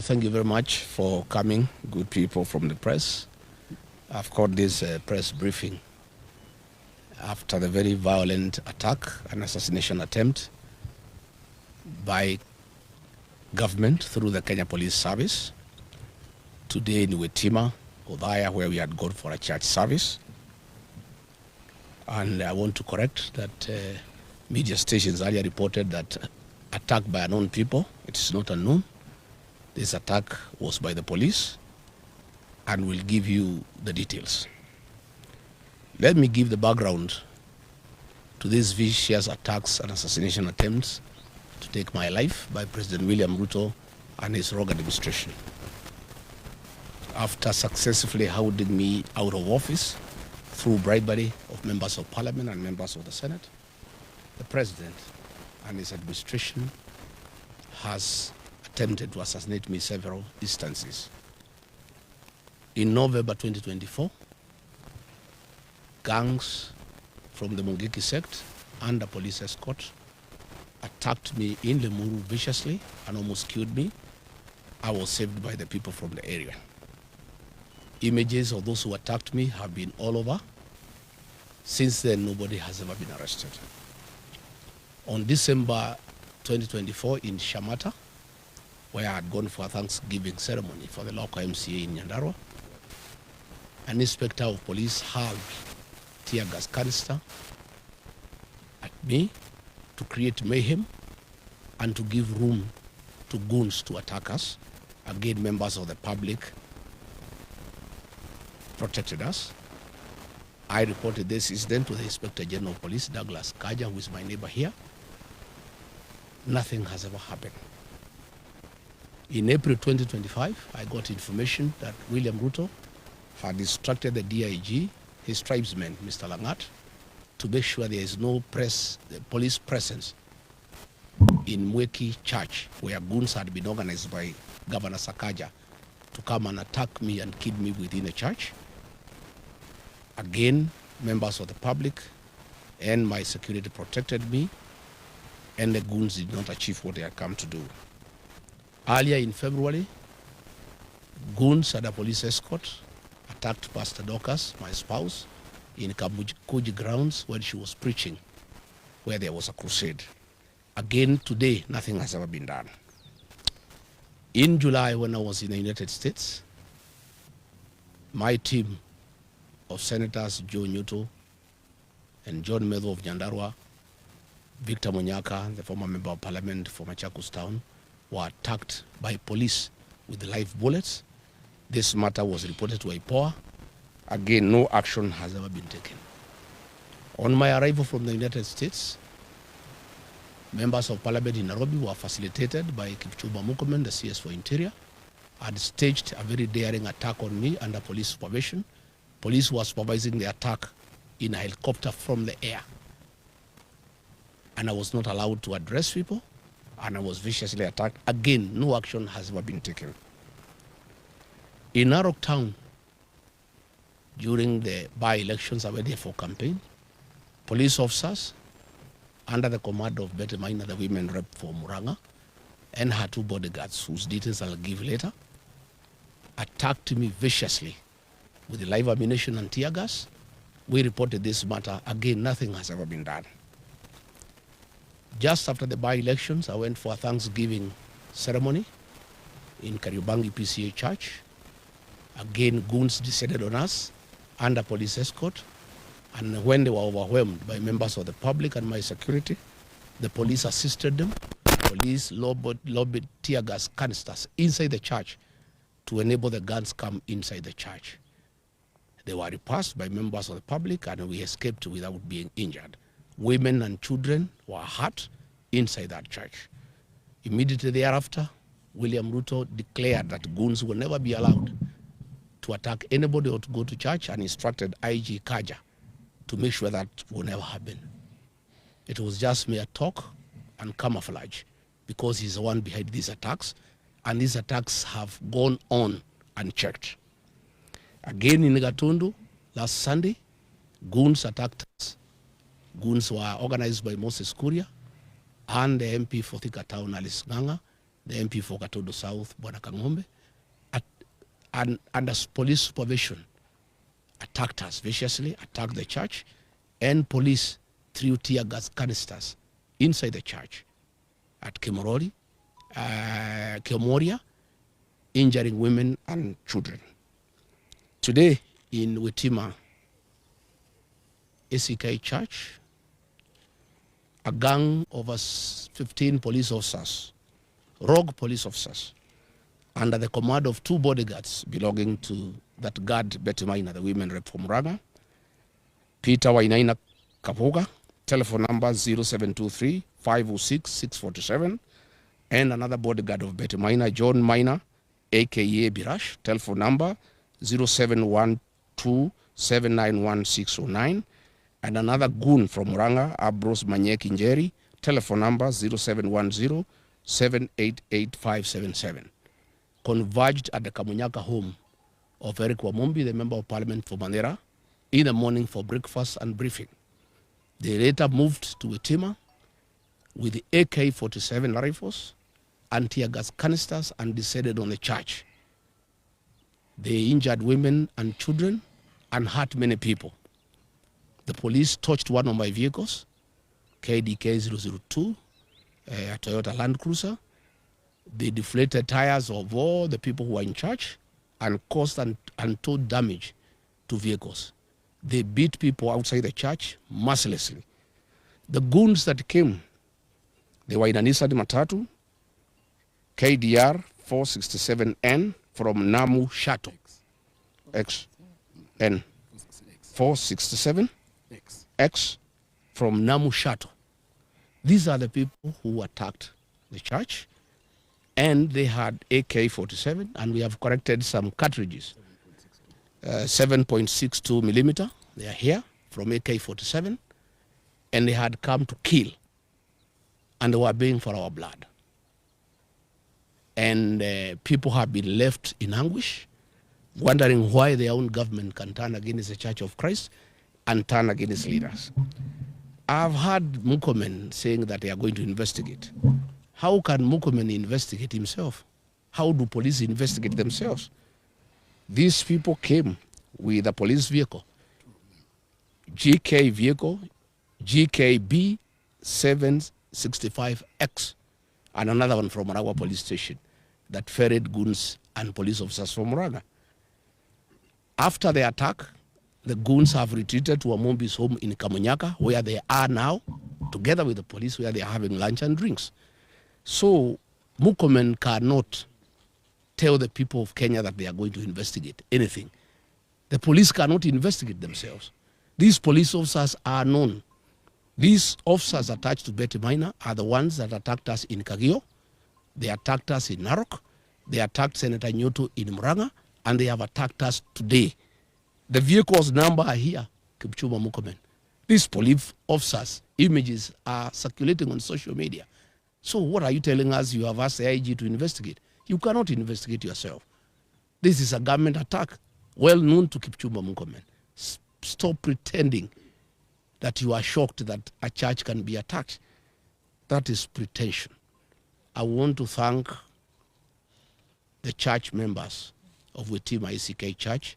Thank you very much for coming, good people from the press. I've called this press briefing after the very violent attack, an assassination attempt by government through the Kenya Police Service today in Wetima, Othaya, where we had gone for a church service. And I want to correct that media stations earlier reported that attack by unknown people. It is not unknown. This attack was by the police, and we'll give you the details. Let me give the background to these vicious attacks and assassination attempts to take my life by President William Ruto and his rogue administration. After successfully hounding me out of office through bribery of members of parliament and members of the Senate, the president and his administration has attempted to assassinate me several instances. In November 2024, gangs from the Mungiki sect under police escort attacked me in Limuru viciously and almost killed me. I was saved by the people from the area. Images of those who attacked me have been all over. Since then, nobody has ever been arrested. On December 2024 in Shamata, where I had gone for a Thanksgiving ceremony for the local MCA in Nyandarua, an inspector of police hurled tear gas canister at me to create mayhem and to give room to goons to attack us. Again, members of the public protected us. I reported this incident to the Inspector General of Police, Douglas Kaja, who is my neighbor here. Nothing has ever happened. In April 2025, I got information that William Ruto had instructed the DIG, his tribesman, Mr. Langat, to make sure there is no police presence in Mweki Church, where goons had been organized by Governor Sakaja to come and attack me and kill me within the church. Again, members of the public and my security protected me, and the goons did not achieve what they had come to do. Earlier in February, goons and a police escort attacked Pastor Dorcas, my spouse, in Kamukuji grounds when she was preaching, where there was a crusade. Again, today, nothing has ever been done. In July, when I was in the United States, my team of Senators Joe Nyuto and John Medho of Nyandarua, Victor Monyaka, the former member of parliament for Machakos Town, were attacked by police with live bullets. This matter was reported to IPOA. Again, no action has ever been taken. On my arrival from the United States, members of parliament in Nairobi were facilitated by Kipchumba Murkomen, the CS for Interior, had staged a very daring attack on me under police supervision. Police were supervising the attack in a helicopter from the air. And I was not allowed to address people, and I was viciously attacked. Again, no action has ever been taken. In Narok Town, during the by-elections, I went there for campaign. Police officers, under the command of Betty Maina, the women rep for Muranga, and her two bodyguards, whose details I'll give later, attacked me viciously with live ammunition and tear gas. We reported this matter. Again, nothing has ever been done. Just after the by-elections, I went for a Thanksgiving ceremony in Kariobangi PCA Church. Again, goons descended on us under police escort. And when they were overwhelmed by members of the public and my security, the police assisted them. Police lobbied tear gas canisters inside the church to enable the guns come inside the church. They were repulsed by members of the public, and we escaped without being injured. Women and children were hurt inside that church. Immediately thereafter, William Ruto declared that goons will never be allowed to attack anybody or to go to church, and instructed IG Kaja to make sure that will never happen. It was just mere talk and camouflage, because he's the one behind these attacks, and these attacks have gone on unchecked. Again in Gatundu, last Sunday, goons attacked us. Goons were organized by Moses Kuria and the MP for Thika Town, Alice Nganga. the MP for Katodo South, Bwana Kang'ombe, and under police supervision, attacked us viciously, attacked the church, and police threw tear gas canisters inside the church at Kemoria, injuring women and children. Today in Witima ACK Church, a gang of us 15 police officers, rogue police officers, under the command of 2 bodyguards belonging to that guard Betty Maina, the women rep from Raga, Peter Wainaina Kapuga, telephone number 0723 506 647, and another bodyguard of Betty Maina, John Maina, aka Birash, telephone number 0712 791 609, and another goon from Ranga, Abros Manyeki Njeri, telephone number 0710 788 577. Converged at the Kamunyaka home of Eric Wamumbi, the Member of Parliament for Mandera, in the morning for breakfast and briefing. They later moved to Witima with the AK-47 rifles and tear gas canisters and descended on the church. They injured women and children and hurt many people. The police touched one of my vehicles, KDK 002, a Toyota Land Cruiser. They deflated tires of all the people who were in church and caused untold damage to vehicles. They beat people outside the church mercilessly. The goons that came, they were in a Nissan Matatu, KDR 467N from Namu Shato, XN 467X from Namu Shato. These are the people who attacked the church. And they had AK-47, and we have corrected some cartridges, 7.62 millimeter. They are here from AK-47, and they had come to kill, and they were baying for our blood. And people have been left in anguish, wondering why their own government can turn against the Church of Christ and turn against leaders. I've heard Mukomen saying that they are going to investigate. How can Mukomen investigate himself? How do police investigate themselves? These people came with a police vehicle, GK vehicle, GKB 765X, and another one from Marawa police station that ferried goons and police officers from Muraga. After the attack, the goons have retreated to Amombi's home in Kamunyaka, where they are now, together with the police, where they are having lunch and drinks. So Mukomen cannot tell the people of Kenya that they are going to investigate anything. The police cannot investigate themselves. These police officers are known. These officers attached to Betty Maina are the ones that attacked us in Kagio. They attacked us in Narok. They attacked Senator Nyoto in Muranga, and they have attacked us today. The vehicles number are here, Kipchumba Mukomen. These police officers' images are circulating on social media. So what are you telling us? You have asked the IG to investigate. You cannot investigate yourself. This is a government attack, well known to Kipchumba Mukomen. Stop pretending that you are shocked that a church can be attacked. That is pretension. I want to thank the church members of Witima ACK Church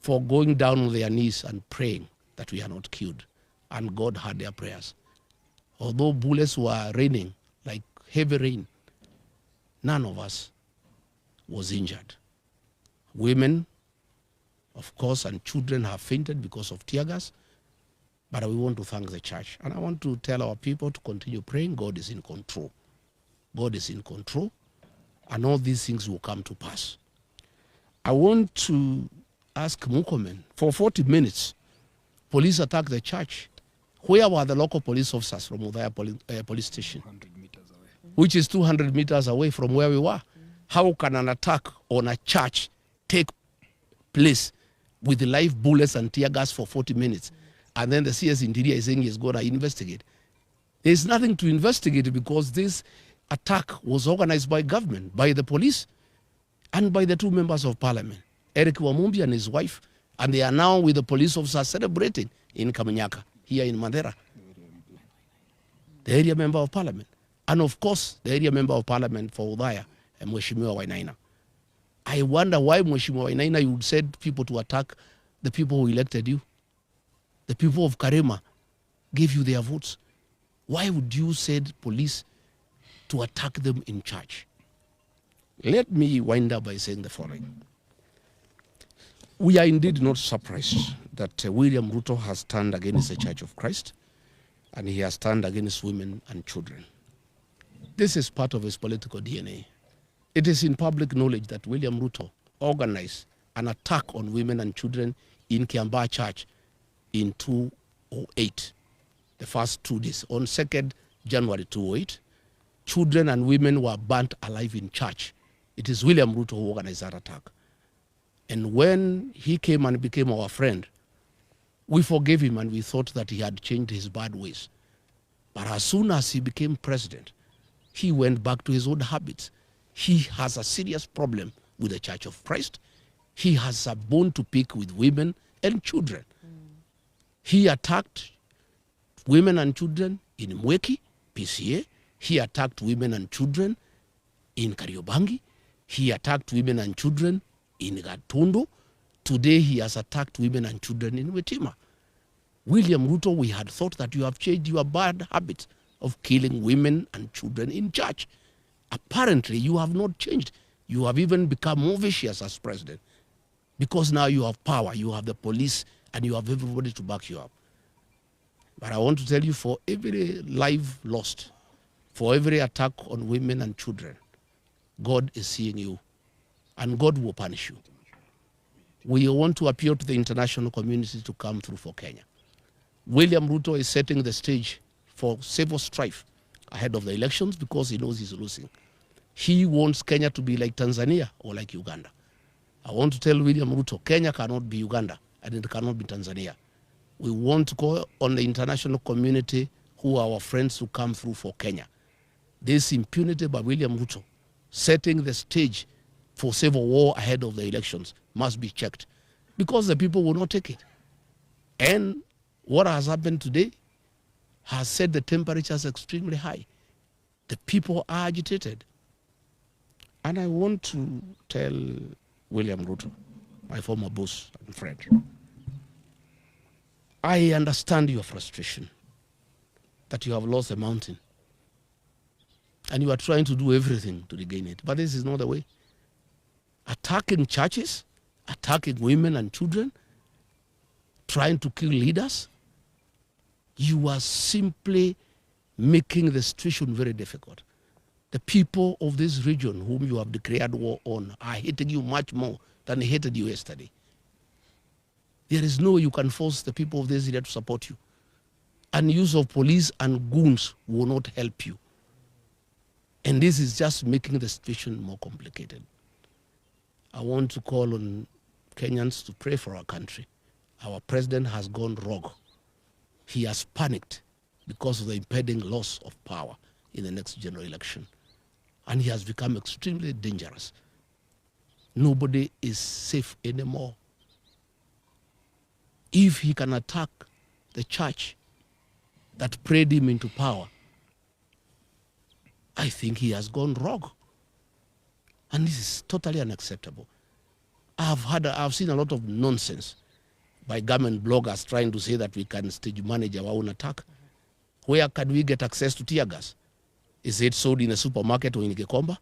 for going down on their knees and praying that we are not killed. And God heard their prayers. Although bullets were raining like heavy rain, none of us was injured. Women, of course, and children have fainted because of tear gas, but we want to thank the church. And I want to tell our people to continue praying. God is in control. God is in control, and all these things will come to pass. I want to ask Mukomen, for 40 minutes, police attacked the church. Where were the local police officers from Udaya police station? 200 meters away. Which is 200 meters away from where we were. How can an attack on a church take place with live bullets and tear gas for 40 minutes? And then the CS Interior is saying he's going to investigate. There's nothing to investigate because this attack was organized by government, by the police, and by the 2 members of parliament, Eric Wamumbi and his wife, and they are now with the police officers celebrating in Kamunyaka, here in Mandera, the area member of parliament. And of course, the area member of parliament for Udhaya, Mheshimiwa Wainaina. I wonder why, Mheshimiwa Wainaina, you would send people to attack the people who elected you. The people of Karema gave you their votes. Why would you send police to attack them in church? Let me wind up by saying the following. We are indeed not surprised that William Ruto has turned against the Church of Christ, and he has turned against women and children. This is part of his political DNA. It is in public knowledge that William Ruto organized an attack on women and children in Kiambaa Church in 2008, the first 2 days. On 2nd January 2008, children and women were burnt alive in church. It is William Ruto who organized that attack. And when he came and became our friend, we forgave him and we thought that he had changed his bad ways. But as soon as he became president, he went back to his old habits. He has a serious problem with the Church of Christ. He has a bone to pick with women and children. He attacked women and children in Mweki, PCA. He attacked women and children in Kariobangi. He attacked women and children in Gatundu. Today he has attacked women and children in Wetima. William Ruto, we had thought that you have changed your bad habit of killing women and children in church. Apparently you have not changed. You have even become more vicious as president, because now you have power, you have the police, and you have everybody to back you up. But I want to tell you, for every life lost, for every attack on women and children, God is seeing you, and God will punish you. We want to appeal to the international community to come through for Kenya. William Ruto is setting the stage for civil strife ahead of the elections because he knows he's losing. He wants Kenya to be like Tanzania or like Uganda. I want to tell William Ruto, Kenya cannot be Uganda and it cannot be Tanzania. We want to call on the international community, who are our friends, to come through for Kenya. This impunity by William Ruto, setting the stage for civil war ahead of the elections, must be checked, because the people will not take it. And what has happened today has set the temperatures extremely high. The people are agitated. And I want to tell William Ruto, my former boss and friend, I understand your frustration that you have lost a mountain and you are trying to do everything to regain it. But this is not the way. Attacking churches, attacking women and children, trying to kill leaders, you are simply making the situation very difficult. The people of this region whom you have declared war on are hating you much more than they hated you yesterday. There is no way you can force the people of this area to support you. And use of police and goons will not help you. And this is just making the situation more complicated. I want to call on Kenyans to pray for our country. Our president has gone rogue. He has panicked because of the impending loss of power in the next general election. And he has become extremely dangerous. Nobody is safe anymore. If he can attack the church that prayed him into power, I think he has gone rogue. And this is totally unacceptable. I've seen a lot of nonsense by government bloggers trying to say that we can stage manage our own attack. Where can we get access to tear gas? Is it sold in a supermarket or in Gikomba?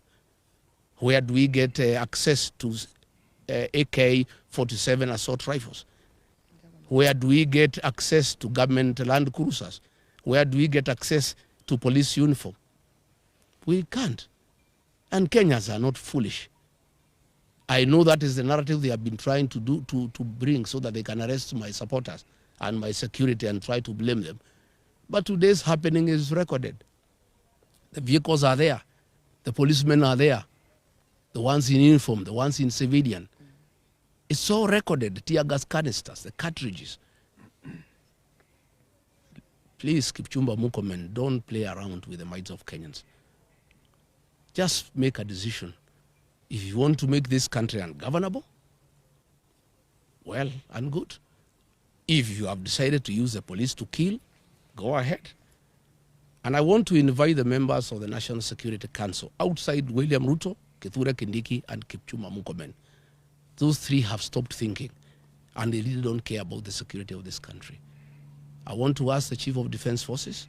Where do we get access to AK-47 assault rifles? Where do we get access to government land cruisers? Where do we get access to police uniform? We can't. And Kenyans are not foolish. I know that is the narrative they have been trying to do to bring so that they can arrest my supporters and my security and try to blame them. But today's happening is recorded. The vehicles are there. The policemen are there. The ones in uniform, the ones in civilian. It's all recorded, the tear gas canisters, the cartridges. Please, Kipchumba Murkomen, don't play around with the minds of Kenyans. Just make a decision. If you want to make this country ungovernable, well and good. If you have decided to use the police to kill, go ahead. And I want to invite the members of the National Security Council outside William Ruto, Kithure Kindiki, and Kipchumba Murkomen. Those three have stopped thinking, and they really don't care about the security of this country. I want to ask the Chief of Defense Forces,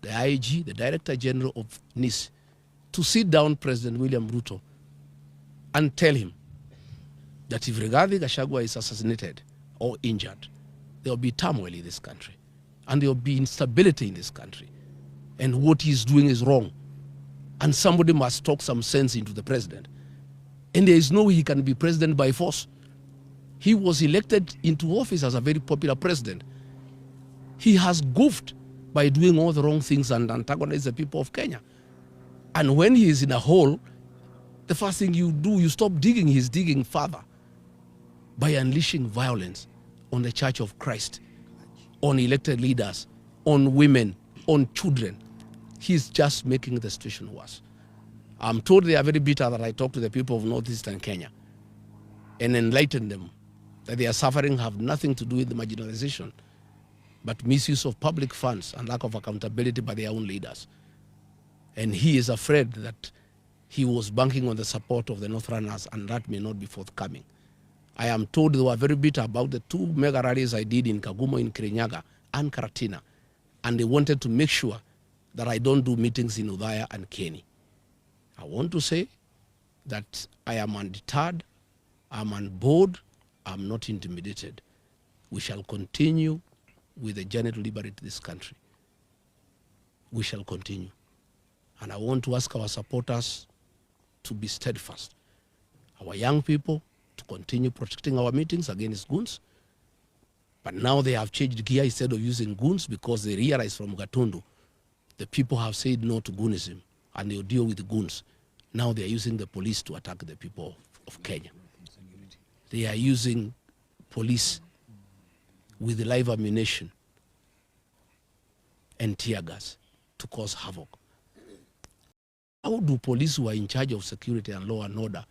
the IG, the Director General of NIS, to sit down President William Ruto and tell him that if Rigathi Gachagua is assassinated or injured, there will be turmoil in this country, and there will be instability in this country. And what he's doing is wrong. And somebody must talk some sense into the president. And there is no way he can be president by force. He was elected into office as a very popular president. He has goofed by doing all the wrong things and antagonized the people of Kenya. And when he is in a hole, the first thing you do, you stop digging. He's digging further by unleashing violence on the Church of Christ, on elected leaders, on women, on children. He's just making the situation worse. I'm told they are very bitter that I talk to the people of northeastern Kenya and enlighten them that their suffering have nothing to do with the marginalization, but misuse of public funds and lack of accountability by their own leaders. And he is afraid that he was banking on the support of the Northerners, and that may not be forthcoming. I am told they were very bitter about the 2 mega rallies I did in Kagumo, in Kirinyaga, and Karatina, and they wanted to make sure that I don't do meetings in Udhaya and Kieni. I want to say that I am undeterred, I'm on board, I'm not intimidated. We shall continue with the journey to liberate this country. We shall continue. And I want to ask our supporters to be steadfast. Our young people to continue protecting our meetings against goons. But now they have changed gear. Instead of using goons, because they realize from Gatundu, the people have said no to goonism and they'll deal with the goons. Now they are using the police to attack the people of Kenya. They are using police with live ammunition and tear gas to cause havoc. How do police who are in charge of security and law and order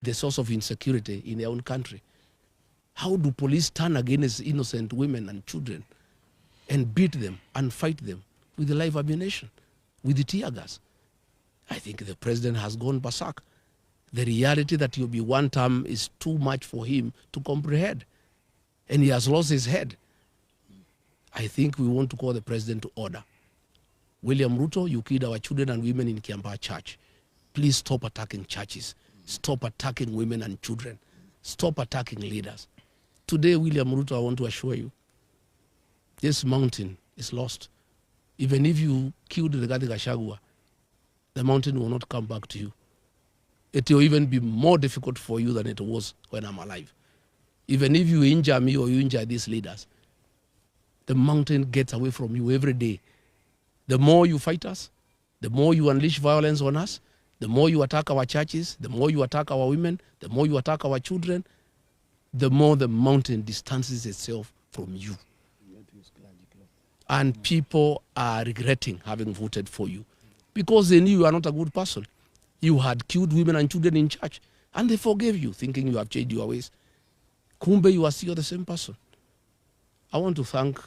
the source of insecurity in their own country? How do police turn against innocent women and children and beat them and fight them with live ammunition, with the tear gas? I think the president has gone berserk. The reality that he'll be one term is too much for him to comprehend. And he has lost his head. I think we want to call the president to order. William Ruto, you killed our children and women in Kiambaa Church. Please stop attacking churches. Stop attacking women and children. Stop attacking leaders. Today, William Ruto, I want to assure you, this mountain is lost. Even if you killed Rigathi Gachagua, the mountain will not come back to you. It will even be more difficult for you than it was when I'm alive. Even if you injure me or you injure these leaders, the mountain gets away from you every day. The more you fight us, the more you unleash violence on us, the more you attack our churches, the more you attack our women, the more you attack our children, the more the mountain distances itself from you. And people are regretting having voted for you because they knew you are not a good person. You had killed women and children in church, and they forgave you, thinking you have changed your ways. Kumbe, you are still the same person. I want to thank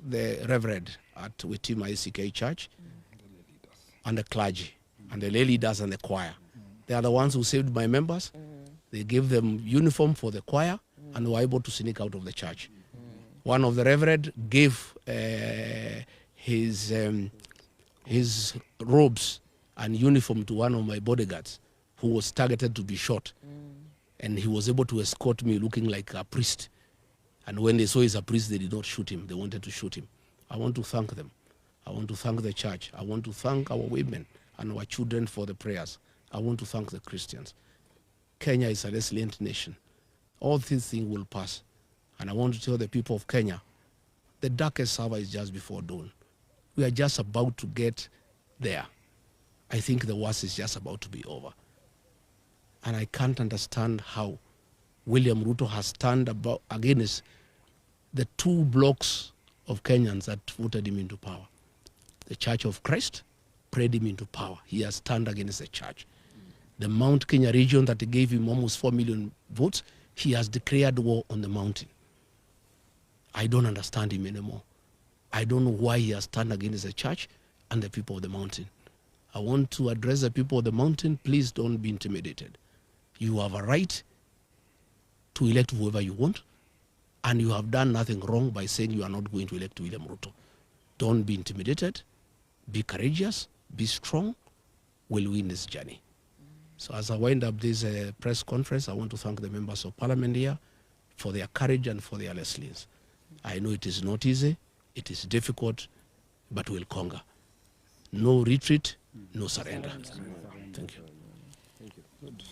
the Reverend at Witima ICK Church and the clergy and the lay leaders and the choir. They are the ones who saved my members. They gave them uniform for the choir and were able to sneak out of the church. One of the Reverend gave his robes and uniform to one of my bodyguards who was targeted to be shot. And he was able to escort me looking like a priest. And when they saw he's a priest, they did not shoot him. They wanted to shoot him. I want to thank them. I want to thank the church. I want to thank our women and our children for the prayers. I want to thank the Christians. Kenya is a resilient nation. All these things will pass. And I want to tell the people of Kenya, the darkest hour is just before dawn. We are just about to get there. I think the worst is just about to be over. And I can't understand how William Ruto has turned against the 2 blocks of Kenyans that voted him into power. The Church of Christ prayed him into power. He has turned against the church. The Mount Kenya region that gave him almost 4 million votes, he has declared war on the mountain. I don't understand him anymore. I don't know why he has turned against the church. and the people of the mountain. I want to address the people of the mountain. Please don't be intimidated. You have a right to elect whoever you want, and you have done nothing wrong by saying you are not going to elect William Ruto. Don't be intimidated. Be courageous. Be strong. We'll win this journey. So as I wind up this press conference, I want to thank the members of parliament here for their courage and for their lessons. I know it is not easy. It is difficult, but we'll conquer. No retreat, no surrender. Thank you. Thank you. Good.